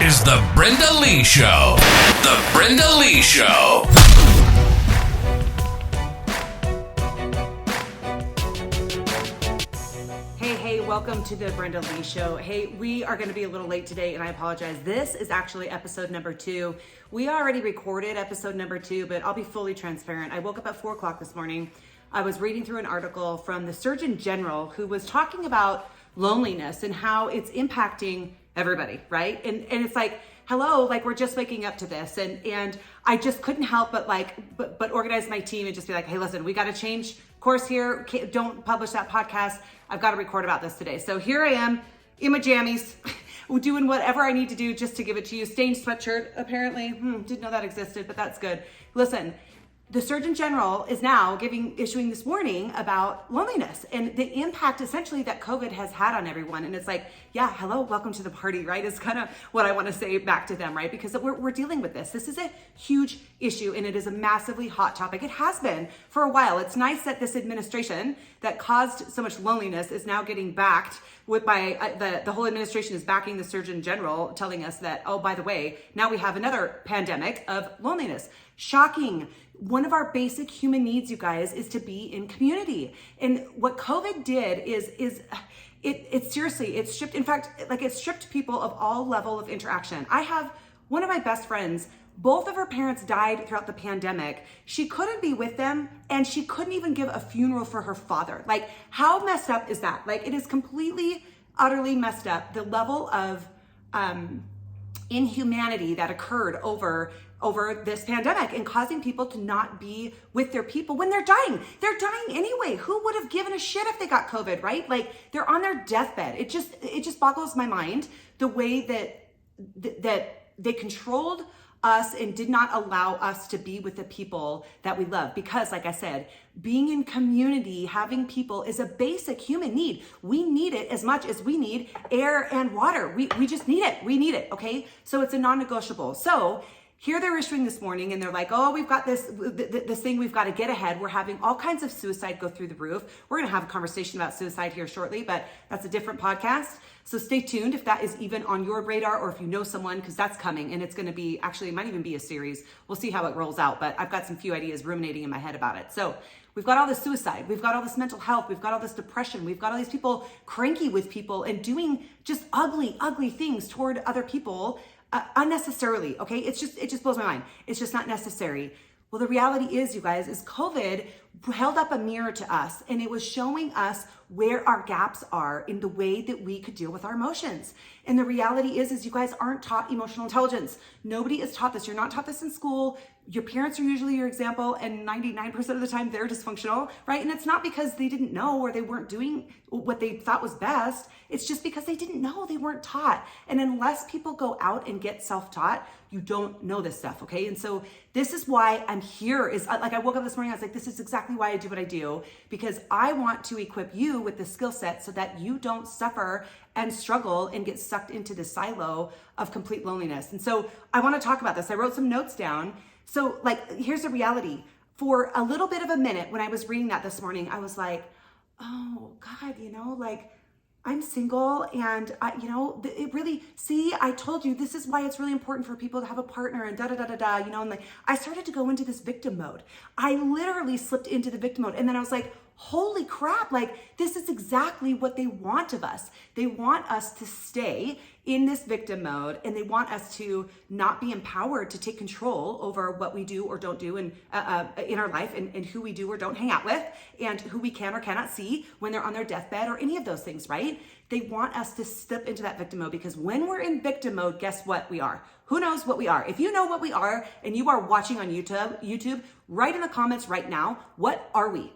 is The Brenda Lee Show. The Brenda Lee Show. Hey, welcome to The Brenda Lee Show. Hey, we are going to be a little late today, and I apologize. This is actually episode number 2. We already recorded episode number 2, but I'll be fully transparent. I woke up at 4 o'clock this morning. I was reading through an article from the Surgeon General who was talking about loneliness and how it's impacting everybody, right? And it's like, hello, like we're just waking up to this. And I just couldn't help but organize my team and just be like, hey, listen, we got to change course here. Don't publish that podcast. I've got to record about this today. So here I am in my jammies, doing whatever I need to do just to give it to you. Stained sweatshirt, apparently. Didn't know that existed, but that's good. Listen, the Surgeon General is now issuing this warning about loneliness and the impact essentially that COVID has had on everyone. And it's like, yeah, hello, welcome to the party, right? Is kind of what I want to say back to them, right? Because we're dealing with this. This is a huge issue and it is a massively hot topic. It has been for a while. It's nice that this administration that caused so much loneliness is now getting backed by the whole administration is backing the Surgeon General, telling us that, oh, by the way, now we have another pandemic of loneliness. Shocking. One of our basic human needs, you guys, is to be in community. And what COVID did is it seriously, it stripped people of all level of interaction. I have one of my best friends, both of her parents died throughout the pandemic. She couldn't be with them and she couldn't even give a funeral for her father. Like, how messed up is that? Like, it is completely, utterly messed up. The level of inhumanity that occurred over this pandemic and causing people to not be with their people when they're dying. They're dying anyway. Who would have given a shit if they got COVID, right? Like, they're on their deathbed. It just boggles my mind the way that they controlled us and did not allow us to be with the people that we love. Because like I said, being in community, having people is a basic human need. We need it as much as we need air and water. We just need it. We need it, okay? So it's a non-negotiable. So here they're issuing this morning and they're like, oh, we've got this thing, we've got to get ahead. We're having all kinds of suicide go through the roof. We're going to have a conversation about suicide here shortly, but that's a different podcast. So stay tuned if that is even on your radar or if you know someone, because that's coming and it's going to be, actually, it might even be a series. We'll see how it rolls out, but I've got some few ideas ruminating in my head about it. So we've got all this suicide. We've got all this mental health. We've got all this depression. We've got all these people cranky with people and doing just ugly, ugly things toward other people unnecessarily, okay? It just blows my mind. It's just not necessary. Well, the reality is, you guys, is COVID held up a mirror to us and it was showing us where our gaps are in the way that we could deal with our emotions. And the reality is you guys aren't taught emotional intelligence. Nobody is taught this. You're not taught this in school. Your parents are usually your example and 99% of the time they're dysfunctional, right? And it's not because they didn't know or they weren't doing what they thought was best. It's just because they didn't know, they weren't taught. And unless people go out and get self-taught, you don't know this stuff, okay? And so this is why I'm here. Is like, I woke up this morning, I was like, this is exactly why I do what I do, because I want to equip you with the skill set so that you don't suffer and struggle and get sucked into the silo of complete loneliness. And so I want to talk about this. I wrote some notes down. So like, here's the reality. For a little bit of a minute, when I was reading that this morning, I was like, oh God, like, I'm single and it really, see, I told you, this is why it's really important for people to have a partner and and like, I started to go into this victim mode. I literally slipped into the victim mode. And then I was like, holy crap, like, this is exactly what they want of us. They want us to stay in this victim mode and they want us to not be empowered to take control over what we do or don't do in our life and who we do or don't hang out with and who we can or cannot see when they're on their deathbed or any of those things, right? They want us to slip into that victim mode because when we're in victim mode, guess what we are? Who knows what we are? If you know what we are and you are watching on YouTube, write in the comments right now, what are we?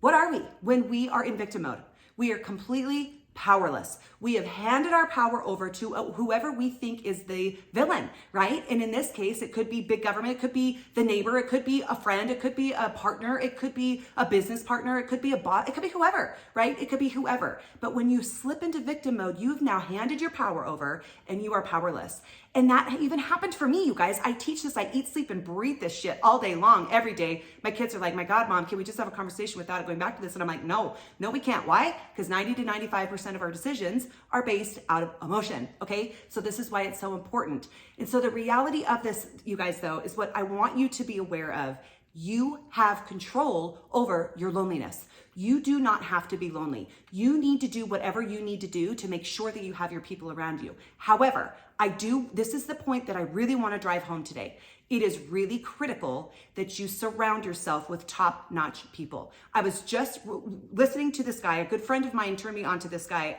What are we when we are in victim mode? We are completely powerless. We have handed our power over to whoever we think is the villain, right? And in this case, it could be big government, it could be the neighbor, it could be a friend, it could be a partner, it could be a business partner, it could be a boss, it could be whoever, right? It could be whoever. But when you slip into victim mode, you've now handed your power over and you are powerless. And that even happened for me, you guys. I teach this, I eat, sleep, and breathe this shit all day long, every day. My kids are like, my God, Mom, can we just have a conversation without going back to this? And I'm like, no, we can't. Why? Because 90 to 95% of our decisions are based out of emotion, okay? So this is why it's so important. And so the reality of this, you guys, though, is what I want you to be aware of. You have control over your loneliness. You do not have to be lonely. You need to do whatever you need to do to make sure that you have your people around you. However, this is the point that I really want to drive home today. It is really critical that you surround yourself with top-notch people. I was just listening to this guy, a good friend of mine turned me on to this guy.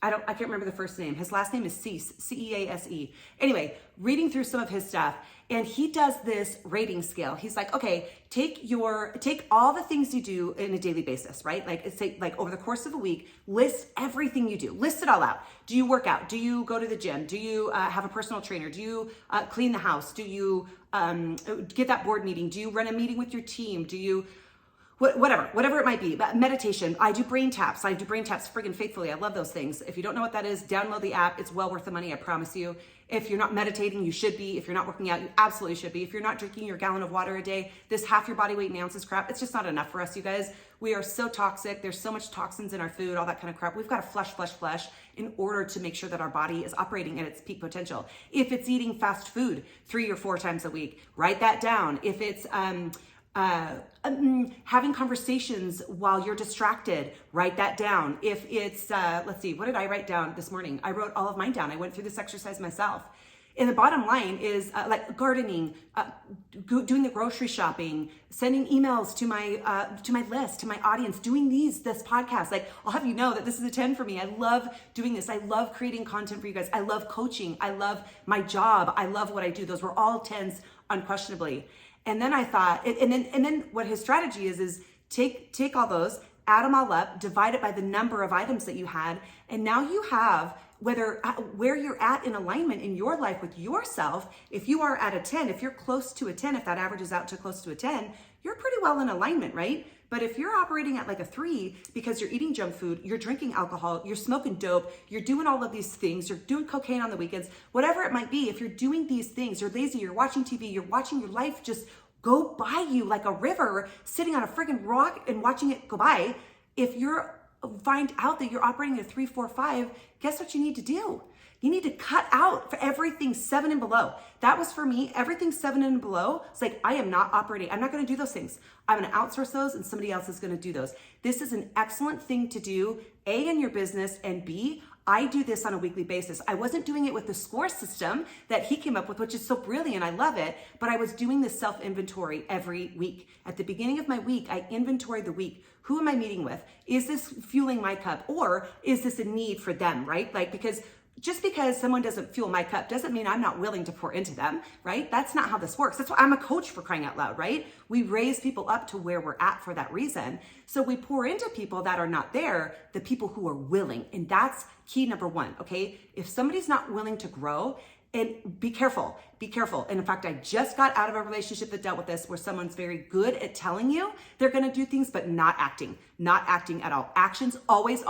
I can't remember the first name. His last name is Cease, C-E-A-S-E. Anyway, reading through some of his stuff, and he does this rating scale. He's like, okay, take all the things you do in a daily basis, right? Like over the course of a week, list everything you do. List it all out. Do you work out? Do you go to the gym? Do you have a personal trainer? Do you clean the house? Do you get that board meeting? Do you run a meeting with your team? Do you whatever it might be. But meditation, I do brain taps. Friggin' faithfully. I love those things. If you don't know what that is, download the app. It's well worth the money, I promise you. If you're not meditating, you should be. If you're not working out, you absolutely should be. If you're not drinking your gallon of water a day, this half your body weight in ounces crap, it's just not enough for us, you guys. We are so toxic. There's so much toxins in our food, all that kind of crap. We've got to flush in order to make sure that our body is operating at its peak potential. If it's eating fast food 3 or 4 times a week, write that down. If it's having conversations while you're distracted, write that down. If it's, let's see, what did I write down this morning? I wrote all of mine down. I went through this exercise myself. And the bottom line is like gardening, doing the grocery shopping, sending emails to my list, to my audience, doing this podcast. Like, I'll have you know that this is a 10 for me. I love doing this. I love creating content for you guys. I love coaching. I love my job. I love what I do. Those were all 10s unquestionably. And then I thought, and then what his strategy is take all those, add them all up, divide it by the number of items that you had, and now you have where you're at in alignment in your life with yourself. If you are at a 10, if you're close to a 10, if that averages out to close to a 10, you're pretty well in alignment, right? But if you're operating at like a 3 because you're eating junk food, you're drinking alcohol, you're smoking dope, you're doing all of these things, you're doing cocaine on the weekends, whatever it might be, if you're doing these things, you're lazy, you're watching TV, you're watching your life just go by you like a river, sitting on a friggin' rock and watching it go by. If you find out that you're operating at 3, 4, 5, guess what you need to do? You need to cut out for everything 7 and below. That was for me, everything 7 and below. It's like, I am not operating. I'm not going to do those things. I'm going to outsource those and somebody else is going to do those. This is an excellent thing to do, A, in your business, and B, I do this on a weekly basis. I wasn't doing it with the score system that he came up with, which is so brilliant. I love it. But I was doing this self-inventory every week. At the beginning of my week, I inventoried the week. Who am I meeting with? Is this fueling my cup? Or is this a need for them, right? Like, because just because someone doesn't fuel my cup doesn't mean I'm not willing to pour into them, right? That's not how this works. That's why I'm a coach, for crying out loud, right? We raise people up to where we're at for that reason. So we pour into people that are not there, the people who are willing. And that's key number 1, okay? If somebody's not willing to grow, and be careful. And in fact, I just got out of a relationship that dealt with this, where someone's very good at telling you they're gonna do things, but not acting at all. Actions always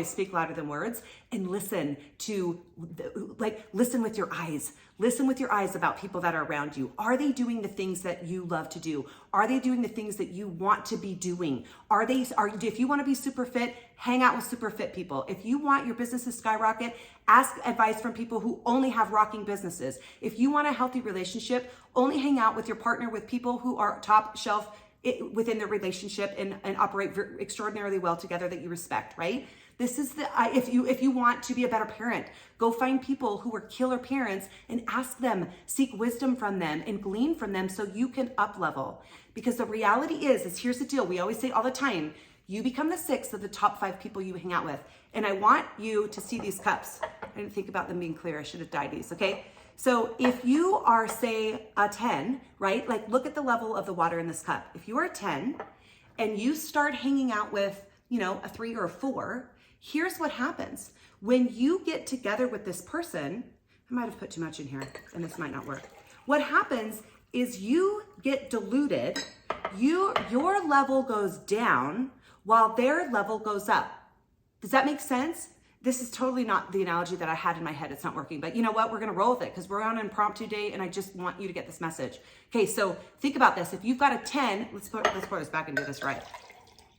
speak louder than words. And listen with your eyes. Listen with your eyes about people that are around you. Are they doing the things that you love to do? Are they doing the things that you want to be doing? If you want to be super fit, hang out with super fit people. If you want your business to skyrocket, ask advice from people who only have rocking businesses. If you want a healthy relationship, only hang out with your partner with people who are top shelf within their relationship and operate extraordinarily well together that you respect, right? This is if you want to be a better parent, go find people who are killer parents and ask them, seek wisdom from them and glean from them so you can up level. Because the reality is here's the deal. We always say all the time, you become the 6th of the top 5 people you hang out with. And I want you to see these cups. I didn't think about them being clear. I should have dyed these, okay? So if you are, say, a 10, right? Like, look at the level of the water in this cup. If you are a 10 and you start hanging out with, a 3 or a 4, here's what happens. When you get together with this person, I might have put too much in here and this might not work. What happens is you get diluted, your level goes down while their level goes up. Does that make sense? This is totally not the analogy that I had in my head. It's not working, but you know what? We're gonna roll with it because we're on an impromptu day and I just want you to get this message. Okay, so think about this. If you've got a 10, let's pour this back and do this right.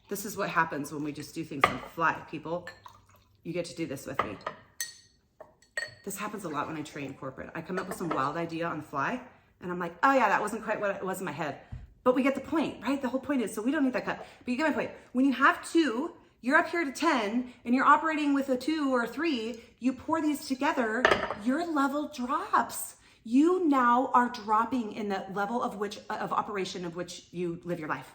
This is what happens when we just do things on the fly, people. You get to do this with me. This happens a lot when I train corporate. I come up with some wild idea on the fly, and I'm like, oh yeah, that wasn't quite what it was in my head. But we get the point, right? The whole point is, so we don't need that cut. But you get my point. When you have 2, you're up here to 10, and you're operating with a 2 or a 3, you pour these together, your level drops. You now are dropping in the level of operation of which you live your life.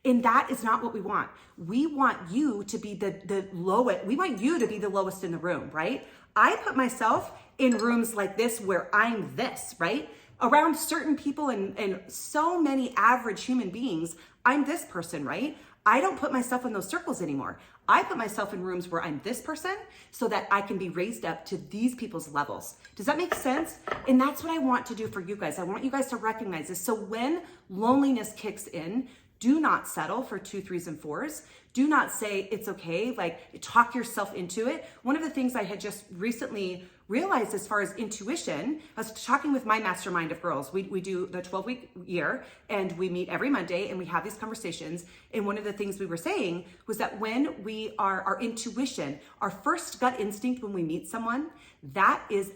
And that is not what we want. We want you to be the lowest. We want you to be the lowest in the room, right? I put myself in rooms like this where I'm this, right? Around certain people and so many average human beings, I'm this person, right? I don't put myself in those circles anymore. I put myself in rooms where I'm this person so that I can be raised up to these people's levels. Does that make sense? And that's what I want to do for you guys. I want you guys to recognize this. So when loneliness kicks in, do not settle for 2, 3s, and 4s. Do not say it's okay, like talk yourself into it. One of the things I had just recently realized as far as intuition, I was talking with my mastermind of girls. We do the 12-week year, and we meet every Monday and we have these conversations. And one of the things we were saying was that when we are, our intuition, our first gut instinct when we meet someone, that is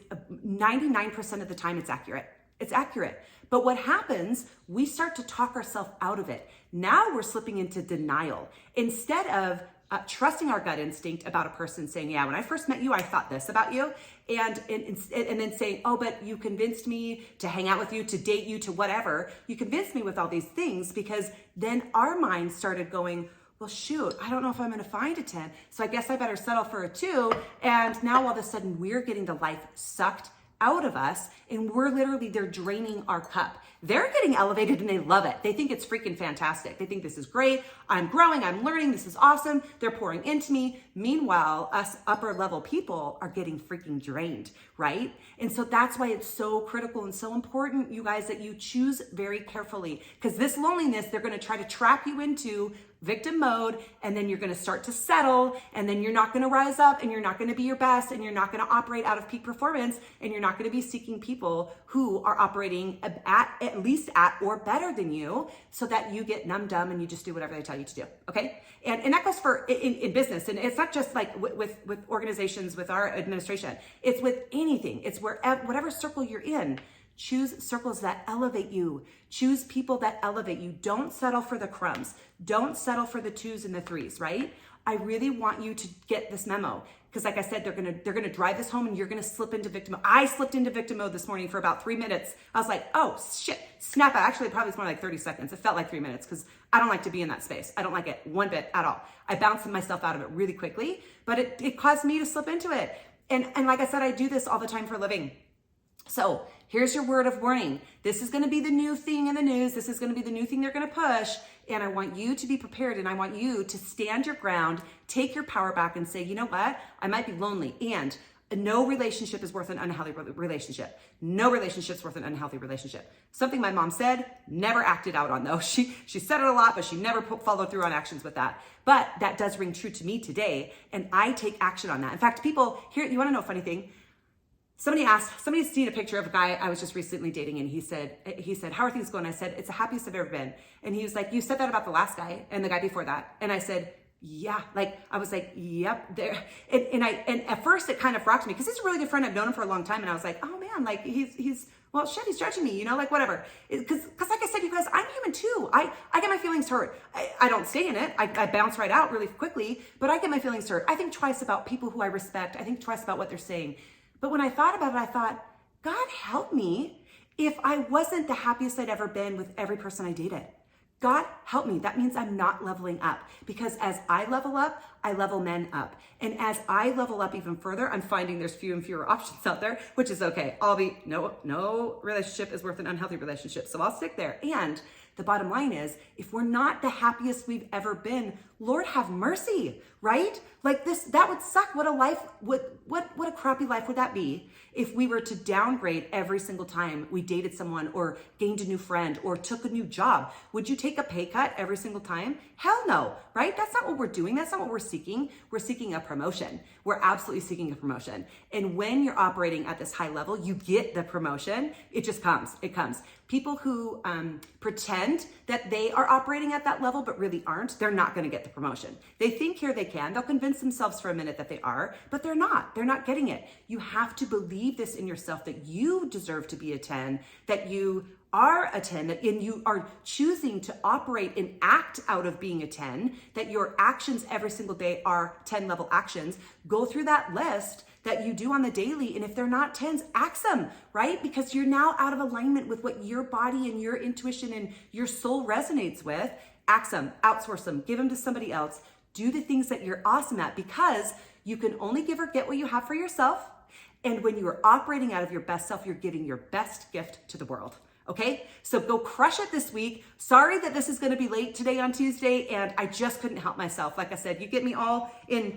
99% of the time it's accurate. It's accurate. But what happens, we start to talk ourselves out of it. Now we're slipping into denial. Instead of trusting our gut instinct about a person, saying, yeah, when I first met you, I thought this about you. And then saying, oh, but you convinced me to hang out with you, to date you, to whatever. You convinced me with all these things, because then our mind started going, well, shoot, I don't know if I'm going to find a 10. So I guess I better settle for a 2. And now all of a sudden we're getting the life sucked out of us, and they're draining our cup. They're getting elevated and they love it. They think it's freaking fantastic. They think this is great. I'm growing, I'm learning, this is awesome. They're pouring into me. Meanwhile, us upper level people are getting freaking drained, right? And so that's why it's so critical and so important, you guys, that you choose very carefully, because this loneliness, they're going to try to trap you into victim mode, and then you're going to start to settle, and then you're not going to rise up, and you're not going to be your best, and you're not going to operate out of peak performance, and you're not going to be seeking people who are operating at least at or better than you, so that you get numb dumb and you just do whatever they tell you to do. Okay. And that goes for in business. And it's not just like with organizations, with our administration, it's with anything. It's whatever circle you're in. Choose circles that elevate you. Choose people that elevate you. Don't settle for the crumbs. Don't settle for the 2s and the 3s, right? I really want you to get this memo, because like I said, they're gonna drive this home, and you're gonna slip into victim mode. I slipped into victim mode this morning for about 3 minutes. I was like, oh shit, snap out. Actually, probably it's more like 30 seconds. It felt like 3 minutes, because I don't like to be in that space. I don't like it one bit at all. I bounced myself out of it really quickly, but it caused me to slip into it. And like I said, I do this all the time for a living. So here's your word of warning. This is going to be the new thing in the news. This is going to be the new thing they're going to push. And I want you to be prepared, and I want you to stand your ground, take your power back, and say, you know what? I might be lonely, and no relationship is worth an unhealthy relationship. No relationship is worth an unhealthy relationship. Something my mom said, never acted out on though. She said it a lot, but she never followed through on actions with that. But that does ring true to me today, and I take action on that. In fact, people here, you want to know a funny thing? Somebody's seen a picture of a guy I was just recently dating, and he said, how are things going? I said, it's the happiest I've ever been. And he was like, you said that about the last guy and the guy before that. And I said, yeah, I was like, yep, there. And at first it kind of rocked me, because he's a really good friend. I've known him for a long time. And I was like, oh man, like he's well, shit, he's judging me, like whatever. Because like I said, you guys, I'm human too. I get my feelings hurt. I don't stay in it. I bounce right out really quickly, but I get my feelings hurt. I think twice about people who I respect. I think twice about what they're saying. But when I thought about it, I thought, God help me if I wasn't the happiest I'd ever been with every person I dated. God help me. That means I'm not leveling up, because as I level up, I level men up. And as I level up even further, I'm finding there's fewer and fewer options out there, which is okay. No relationship is worth an unhealthy relationship. So I'll stick there. And the bottom line is, if we're not the happiest we've ever been, Lord have mercy, right? Like that would suck. What a crappy life would that be if we were to downgrade every single time we dated someone or gained a new friend or took a new job? Would you take a pay cut every single time? Hell no, right? That's not what we're doing. That's not what we're seeking. We're seeking a promotion. We're absolutely seeking a promotion. And when you're operating at this high level, you get the promotion. It just comes. It comes. People who pretend that they are operating at that level but really aren't, they're not going to get the promotion. They think here they can. They'll convince themselves for a minute that they are, but they're not. They're not getting it. You have to believe this in yourself, that you deserve to be a 10, that you are a 10, and you are choosing to operate and act out of being a 10, that your actions every single day are 10 level actions. Go through that list that you do on the daily, and if they're not 10s, axe them, right? Because you're now out of alignment with what your body and your intuition and your soul resonates with. Axe them, outsource them, give them to somebody else. Do the things that you're awesome at, because you can only give or get what you have for yourself. And when you are operating out of your best self, you're giving your best gift to the world. Okay, so go crush it this week. Sorry that this is going to be late today on Tuesday, and I just couldn't help myself. Like I said, you get me all in,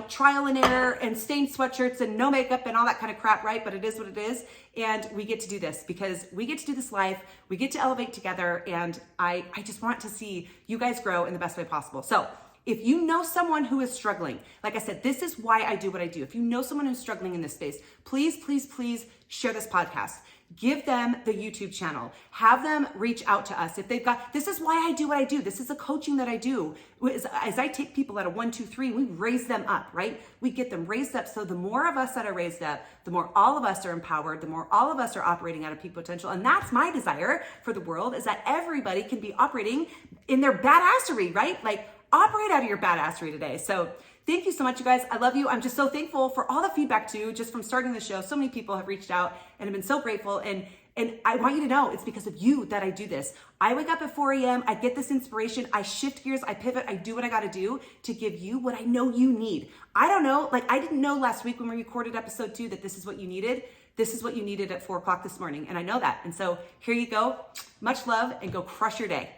trial and error and stained sweatshirts and no makeup and all that kind of crap, right? But it is what it is. And we get to do this because we get to do this live. We get to elevate together. And I just want to see you guys grow in the best way possible. So if you know someone who is struggling, like I said, this is why I do what I do. If you know someone who's struggling in this space, please, please, please share this podcast. Give them the YouTube channel. Have them reach out to us. If they've got, this is why I do what I do. This is the coaching that I do. As I take people out of 1, 2, 3, we raise them up, right? We get them raised up. So the more of us that are raised up, the more all of us are empowered, the more all of us are operating out of peak potential. And that's my desire for the world, is that everybody can be operating in their badassery, right? Like, operate out of your badassery today. So thank you so much, you guys. I love you. I'm just so thankful for all the feedback too, just from starting the show. So many people have reached out and have been so grateful. And I want you to know it's because of you that I do this. I wake up at 4 a.m. I get this inspiration. I shift gears. I pivot. I do what I got to do to give you what I know you need. I don't know. Like, I didn't know last week when we recorded episode 2 that this is what you needed. This is what you needed at 4 o'clock this morning. And I know that. And so here you go. Much love, and go crush your day.